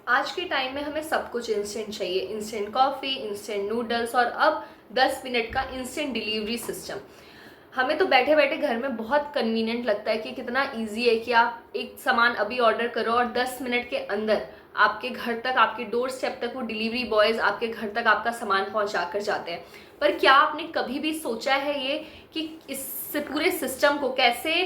आज के टाइम में हमें सब कुछ इंस्टेंट चाहिए। इंस्टेंट कॉफ़ी, इंस्टेंट नूडल्स और अब 10 मिनट का इंस्टेंट डिलीवरी सिस्टम। हमें तो बैठे बैठे घर में बहुत कन्वीनियंट लगता है कि कितना इजी है कि आप एक सामान अभी ऑर्डर करो और 10 मिनट के अंदर आपके घर तक, आपके डोर स्टेप तक वो डिलीवरी बॉयज़ आपके घर तक आपका सामान पहुंचा कर जाते हैं। पर क्या आपने कभी भी सोचा है ये कि इस पूरे सिस्टम को कैसे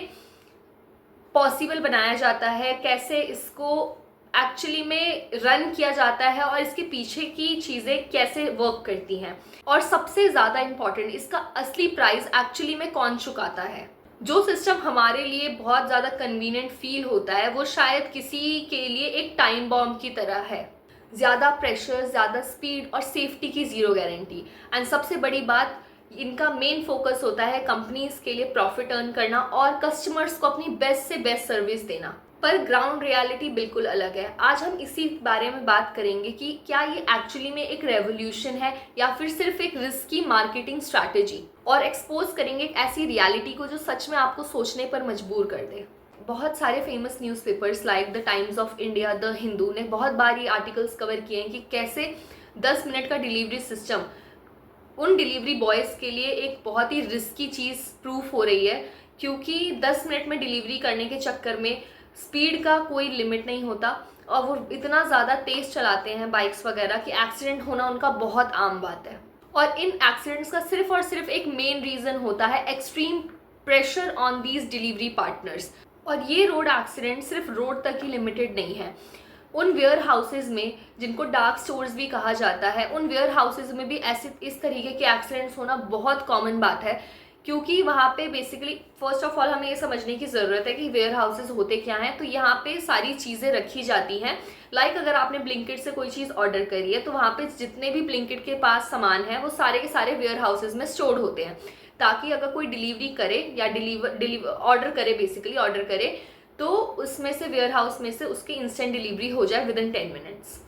पॉसिबल बनाया जाता है, कैसे इसको एक्चुअली में रन किया जाता है और इसके पीछे की चीज़ें कैसे वर्क करती हैं, और सबसे ज़्यादा इम्पॉर्टेंट इसका असली प्राइस एक्चुअली में कौन चुकाता है। जो सिस्टम हमारे लिए बहुत ज़्यादा कन्वीनियंट फील होता है वो शायद किसी के लिए एक टाइम बॉम्ब की तरह है। ज़्यादा प्रेशर, ज़्यादा स्पीड और सेफ्टी की ज़ीरो गारंटी। एंड सबसे बड़ी बात, इनका मेन फोकस होता है कंपनीज के लिए प्रॉफिट अर्न करना और कस्टमर्स को अपनी बेस्ट से बेस्ट सर्विस देना। पर ग्राउंड रियलिटी बिल्कुल अलग है। आज हम इसी बारे में बात करेंगे कि क्या ये एक्चुअली में एक रेवोल्यूशन है या फिर सिर्फ एक रिस्की मार्केटिंग स्ट्रैटेजी, और एक्सपोज करेंगे एक ऐसी रियलिटी को जो सच में आपको सोचने पर मजबूर कर दे। बहुत सारे famous newspapers like the times of India, the Hindu ने बहुत बार ये आर्टिकल्स कवर किए हैं कि कैसे 10 मिनट का डिलीवरी सिस्टम उन डिलीवरी बॉयज़ के लिए एक बहुत ही रिस्की चीज़ प्रूफ हो रही है, क्योंकि 10 मिनट में डिलीवरी करने के चक्कर में स्पीड का कोई लिमिट नहीं होता और वो इतना ज़्यादा तेज़ चलाते हैं बाइक्स वगैरह कि एक्सीडेंट होना उनका बहुत आम बात है। और इन एक्सीडेंट्स का सिर्फ और सिर्फ एक मेन रीज़न होता है extreme pressure on these delivery partners. और ये रोड एक्सीडेंट सिर्फ रोड तक ही लिमिटेड नहीं है। उन वेयर हाउसेज में, जिनको डार्क स्टोर्स भी कहा जाता है, उन वेयर हाउसेज में भी ऐसे इस तरीके के एक्सीडेंट्स होना बहुत कॉमन बात है, क्योंकि वहाँ पे बेसिकली फर्स्ट ऑफ ऑल हमें ये समझने की ज़रूरत है कि वेयर हाउसेज होते क्या हैं। तो यहाँ पे सारी चीज़ें रखी जाती हैं। लाइक अगर आपने ब्लिंकिट से कोई चीज़ ऑर्डर करी है तो वहाँ पे जितने भी ब्लिंकिट के पास सामान है वो सारे के सारे वेयर हाउसेज में स्टोर्ड होते हैं, ताकि अगर कोई डिलीवरी करे या ऑर्डर करे, बेसिकली ऑर्डर करे, तो उसमें से वेयर हाउस में से उसकी इंस्टेंट डिलीवरी हो जाए with in 10 minutes.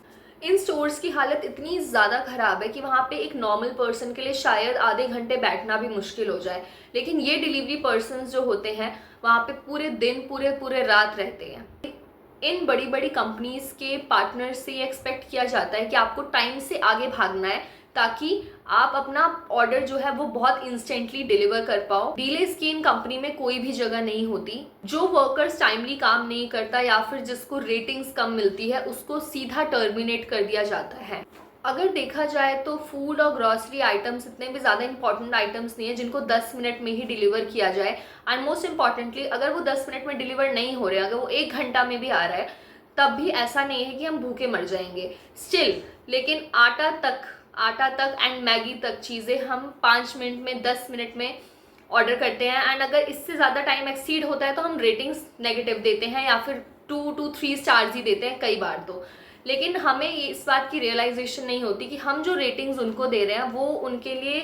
In stores की हालत इतनी ज़्यादा ख़राब है कि वहाँ पे एक नॉर्मल पर्सन के लिए शायद आधे घंटे बैठना भी मुश्किल हो जाए, लेकिन ये डिलीवरी पर्सन्स जो होते हैं वहाँ पे पूरे दिन, पूरे रात रहते हैं। इन बड़ी बड़ी कंपनीज के पार्टनर्स से ये एक्सपेक्ट किया जाता है कि आपको टाइम से आगे भागना है, ताकि आप अपना ऑर्डर जो है वो बहुत इंस्टेंटली डिलीवर कर पाओ। डीलेस की इन कंपनी में कोई भी जगह नहीं होती। जो वर्कर्स टाइमली काम नहीं करता या फिर जिसको रेटिंग्स कम मिलती है उसको सीधा टर्मिनेट कर दिया जाता है। अगर देखा जाए तो फूड और ग्रॉसरी आइटम्स इतने भी ज़्यादा इंपॉर्टेंट आइटम्स नहीं है जिनको 10 मिनट में ही डिलीवर किया जाए। एंड मोस्ट इंपॉर्टेंटली, अगर वो 10 मिनट में डिलीवर नहीं हो रहे, अगर वो 1 घंटा में भी आ रहा है, तब भी ऐसा नहीं है कि हम भूखे मर जाएंगे स्टिल। लेकिन आटा तक एंड मैगी तक चीज़ें हम 5 मिनट में, 10 मिनट में ऑर्डर करते हैं। एंड अगर इससे ज़्यादा टाइम एक्सीड होता है तो हम रेटिंग्स नेगेटिव देते हैं या फिर 2 to 3 स्टार्स ही देते हैं कई बार तो। लेकिन हमें इस बात की रियलाइजेशन नहीं होती कि हम जो रेटिंग्स उनको दे रहे हैं वो उनके लिए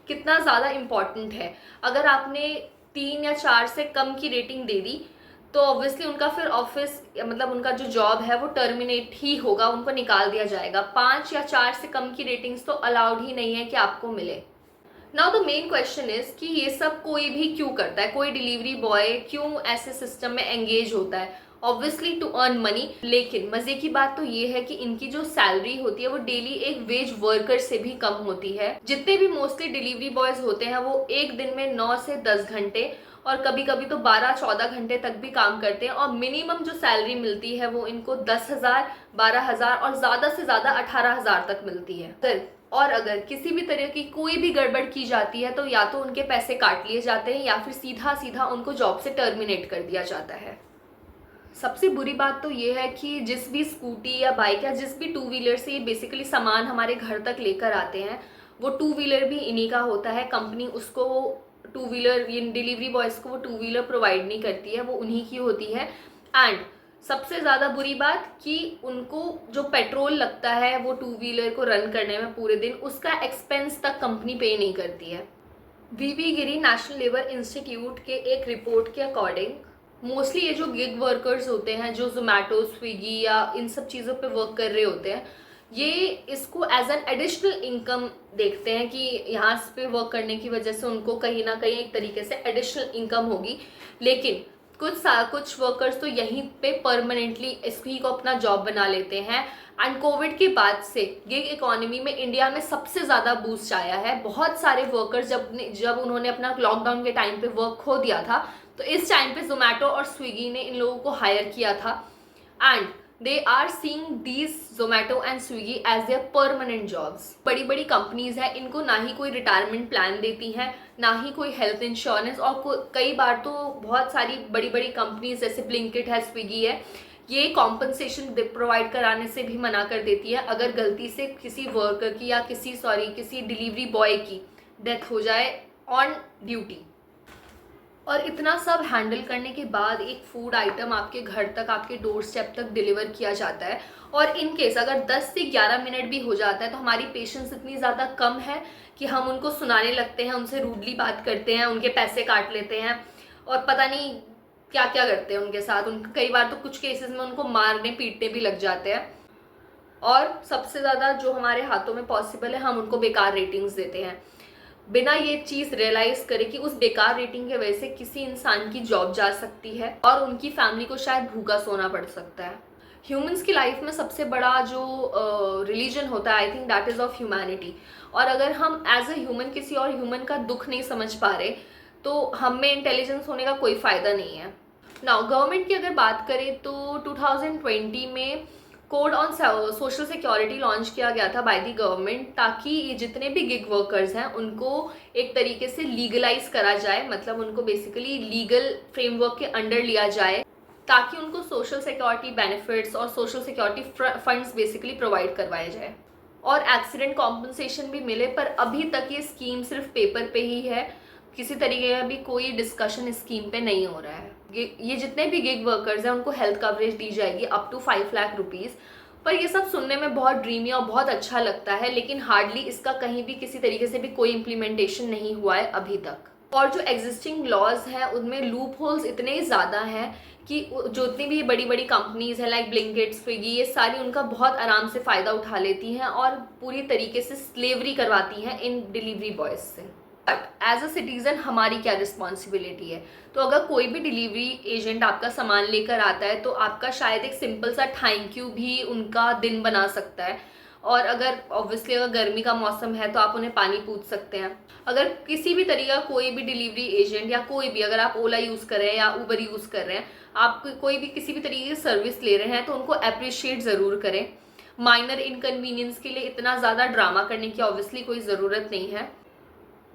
कितना ज़्यादा इम्पॉर्टेंट है। अगर आपने 3 या 4 से कम की रेटिंग दे दी तो ऑब्वियसली उनका फिर ऑफिस, मतलब उनका जो जॉब है वो टर्मिनेट ही होगा, उनको निकाल दिया जाएगा। 5 या 4 से कम की रेटिंग्स तो अलाउड ही नहीं है कि आपको मिले। Now the main question is कि ये सब कोई भी क्यों करता है, कोई डिलीवरी बॉय क्यों ऐसे सिस्टम में एंगेज होता है? Obviously to earn money. लेकिन मजे की बात तो ये है कि इनकी जो सैलरी होती है वो डेली एक वेज वर्कर से भी कम होती है। जितने भी मोस्टली डिलीवरी बॉयज होते हैं वो एक दिन में 9 से 10 घंटे और कभी कभी तो 12-14 घंटे तक भी काम करते हैं, और मिनिमम जो सैलरी मिलती है वो इनको 10,000, 12,000 और ज़्यादा से ज़्यादा 18,000 तक मिलती है। अगर किसी भी तरह की कोई भी गड़बड़ की जाती है तो या तो उनके पैसे काट लिए जाते हैं या फिर सीधा सीधा उनको जॉब से टर्मिनेट कर दिया जाता है। सबसे बुरी बात तो ये है कि जिस भी स्कूटी या बाइक या जिस भी 2 व्हीलर से ये बेसिकली सामान हमारे घर तक लेकर आते हैं, वो 2 व्हीलर भी इन्हीं का होता है। कंपनी उसको 2 व्हीलर, डिलीवरी बॉयज़ को वो 2 व्हीलर प्रोवाइड नहीं करती है, वो उन्हीं की होती है। एंड सबसे ज़्यादा बुरी बात कि उनको जो पेट्रोल लगता है वो 2 व्हीलर को रन करने में पूरे दिन, उसका एक्सपेंस तक कंपनी पे नहीं करती है। वीवी गिरी नेशनल लेबर इंस्टीट्यूट के एक रिपोर्ट के अकॉर्डिंग मोस्टली ये जो गिग वर्कर्स होते हैं, जो जोमेटो, स्विगी या इन सब चीज़ों पे वर्क कर रहे होते हैं, ये इसको एज एन एडिशनल इनकम देखते हैं कि यहाँ पे वर्क करने की वजह से उनको कहीं ना कहीं एक तरीके से एडिशनल इनकम होगी। लेकिन कुछ वर्कर्स तो यहीं पे परमानेंटली इसी को अपना जॉब बना लेते हैं। एंड कोविड के बाद से गिग इकोनॉमी में इंडिया में सबसे ज़्यादा बूस्ट आया है। बहुत सारे वर्कर्स जब उन्होंने अपना लॉकडाउन के टाइम पे वर्क खो दिया था, तो इस टाइम पे जोमेटो और स्विगी ने इन लोगों को हायर किया था and they are seeing these Zomato and Swiggy as their permanent jobs. बड़ी बड़ी कंपनीज हैं, इनको ना ही कोई रिटायरमेंट प्लान देती हैं, ना ही कोई हेल्थ इंश्योरेंस, और कई बार तो बहुत सारी बड़ी बड़ी कंपनीज जैसे ब्लिंकिट है, स्विगी है, ये कॉम्पनसेशन प्रोवाइड कराने से भी मना कर देती है अगर गलती से किसी वर्कर की या किसी डिलीवरी बॉय की डेथ हो जाए ऑन ड्यूटी। और इतना सब हैंडल करने के बाद एक फूड आइटम आपके घर तक, आपके डोर स्टेप तक डिलीवर किया जाता है। और इन केस अगर 10 से 11 मिनट भी हो जाता है तो हमारी पेशेंस इतनी ज़्यादा कम है कि हम उनको सुनाने लगते हैं, उनसे रूडली बात करते हैं, उनके पैसे काट लेते हैं और पता नहीं क्या क्या करते हैं उनके साथ। कई बार तो कुछ केसेस में उनको मारने पीटने भी लग जाते हैं। और सबसे ज़्यादा जो हमारे हाथों में पॉसिबल है, हम उनको बेकार रेटिंग्स देते हैं बिना ये चीज़ रियलाइज़ करे कि उस बेकार रेटिंग की वजह से किसी इंसान की जॉब जा सकती है और उनकी फैमिली को शायद भूखा सोना पड़ सकता है। ह्यूमंस की लाइफ में सबसे बड़ा जो रिलीजन होता है, I think that is of humanity. और अगर हम एज अ ह्यूमन किसी और ह्यूमन का दुख नहीं समझ पा रहे तो हम में इंटेलिजेंस होने का कोई फ़ायदा नहीं है। नाउ गवर्नमेंट की अगर बात करें तो 2020 में code on social security launch किया गया था बाय द गवर्नमेंट, ताकि ये जितने भी गिग वर्कर्स हैं उनको एक तरीके से लीगलाइज करा जाए, मतलब उनको बेसिकली लीगल फ्रेमवर्क के अंडर लिया जाए ताकि उनको सोशल सिक्योरिटी बेनिफिट्स और social security funds basically provide करवाए जाए और एक्सीडेंट कॉम्पनसेशन भी मिले। पर अभी तक ये स्कीम सिर्फ पेपर पे ही है, किसी तरीके का भी कोई डिस्कशन इस स्कीम पे नहीं हो रहा है। ये जितने भी गिग वर्कर्स हैं उनको हेल्थ कवरेज दी जाएगी अप टू 5 लाख रुपीज़। पर ये सब सुनने में बहुत ड्रीमी और बहुत अच्छा लगता है, लेकिन हार्डली इसका कहीं भी किसी तरीके से भी कोई इम्प्लीमेंटेशन नहीं हुआ है अभी तक। और जो एग्जिस्टिंग लॉज हैं उनमें लूप होल्स इतने ज़्यादा हैं कि जो इतनी भी बड़ी बड़ी कंपनीज हैं लाइक ब्लिंकिट, स्विगी, ये सारी उनका बहुत आराम से फ़ायदा उठा लेती हैं और पूरी तरीके से स्लेवरी करवाती हैं इन डिलीवरी बॉयज़ से। बट एज अ सिटीज़न हमारी क्या रिस्पॉन्सिबिलिटी है? तो अगर कोई भी डिलीवरी एजेंट आपका सामान लेकर आता है तो आपका शायद एक सिंपल सा थैंक यू भी उनका दिन बना सकता है। और अगर ऑब्वियसली अगर गर्मी का मौसम है तो आप उन्हें पानी पूछ सकते हैं। अगर किसी भी तरीका कोई भी डिलीवरी एजेंट या कोई भी, अगर आप ओला यूज़ कर रहे हैं या उबर यूज़ कर रहे हैं, आप कोई भी किसी भी तरीके की सर्विस ले रहे हैं तो उनको अप्रिशिएट ज़रूर करें। माइनर इनकन्वीनियंस के लिए इतना ज़्यादा ड्रामा करने की ऑब्वियसली कोई ज़रूरत नहीं है।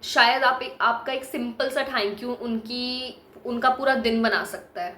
शायद आपका एक सिंपल सा थैंक यू उनका पूरा दिन बना सकता है।